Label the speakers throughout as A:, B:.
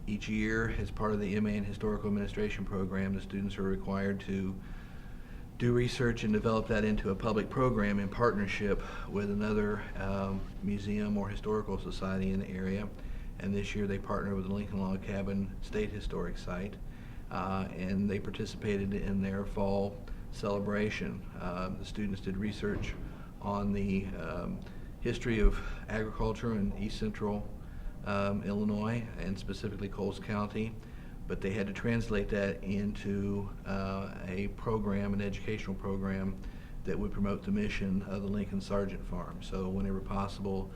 A: Each year, as part of the MA in Historical Administration program, the students are required to do research and develop that into a public program in partnership with another museum or historical society in the area. And this year they partnered with the Lincoln Log Cabin State Historic Site, and they participated in their fall celebration. The students did research on the history of agriculture in East Central Illinois, and specifically Coles County, but they had to translate that into a program, an educational program that would promote the mission of the Lincoln Sargent Farm. So whenever possible,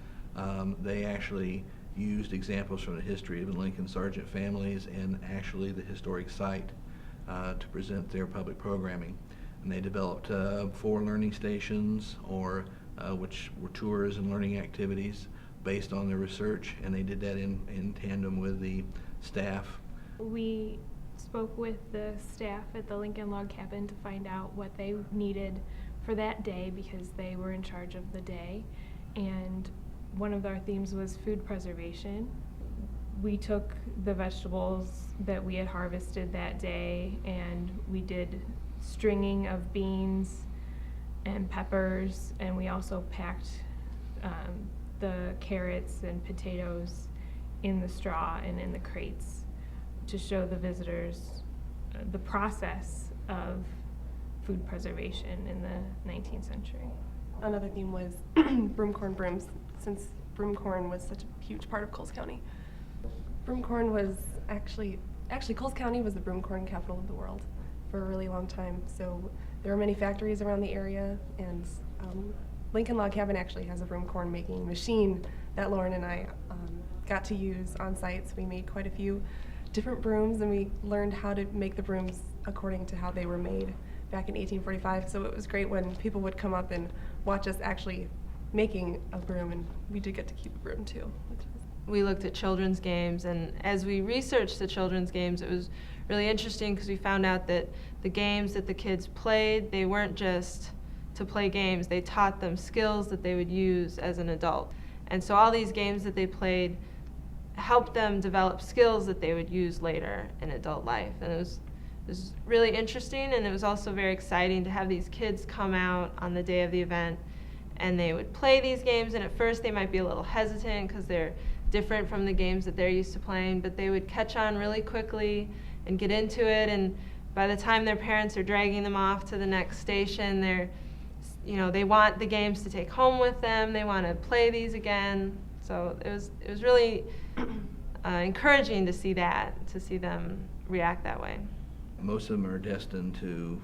A: they actually used examples from the history of the Lincoln Sargent families and actually the historic site to present their public programming. And they developed 4 learning stations, which were tours and learning activities based on their research, and they did that in tandem with the staff.
B: We spoke with the staff at the Lincoln Log Cabin to find out what they needed for that day because they were in charge of the day, and one of our themes was food preservation. We took the vegetables that we had harvested that day and we did stringing of beans and peppers, and we also packed the carrots and potatoes in the straw and in the crates to show the visitors the process of food preservation in the 19th century.
C: Another theme was broomcorn brooms, since broomcorn was such a huge part of Coles County. Broomcorn was actually Coles County was the broomcorn capital of the world for a really long time. So there are many factories around the area, and Lincoln Log Cabin actually has a broomcorn making machine that Lauren and I got to use on site. So we made quite a few different brooms, and we learned how to make the brooms according to how they were made back in 1845. So it was great when people would come up and watch us actually making a broom, and we did get to keep a broom too.
D: We looked at children's games, and as we researched the children's games, it was really interesting because we found out that the games that the kids played, they weren't just to play games, they taught them skills that they would use as an adult. And so all these games that they played helped them develop skills that they would use later in adult life. And it was really interesting, and it was also very exciting to have these kids come out on the day of the event, and they would play these games, and at first they might be a little hesitant because they're different from the games that they're used to playing, but they would catch on really quickly and get into it, and by the time their parents are dragging them off to the next station, they want the games to take home with them, they want to play these again. So it was really encouraging to see them react that way.
A: Most of them are destined to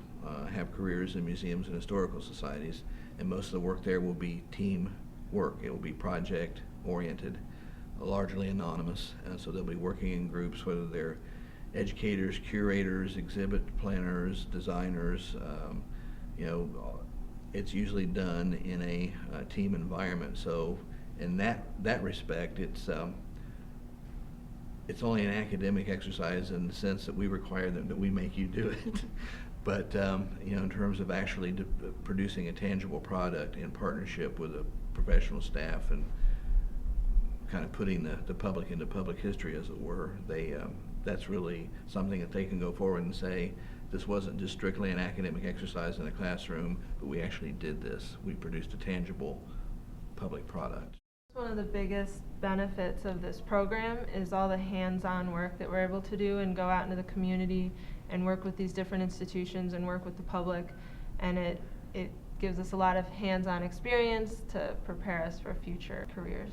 A: have careers in museums and historical societies, and most of the work there will be team work. It will be project oriented, largely anonymous, and so they'll be working in groups, whether they're educators, curators, exhibit planners, designers. It's usually done in a team environment. So in that respect, it's only an academic exercise in the sense that we require that we make you do it. But in terms of actually producing a tangible product in partnership with a professional staff and kind of putting the public into public history, as it were, that's really something that they can go forward and say, this wasn't just strictly an academic exercise in a classroom, but we actually did this. We produced a tangible public product.
D: One of the biggest benefits of this program is all the hands-on work that we're able to do and go out into the community and work with these different institutions and work with the public, and it gives us a lot of hands-on experience to prepare us for future careers.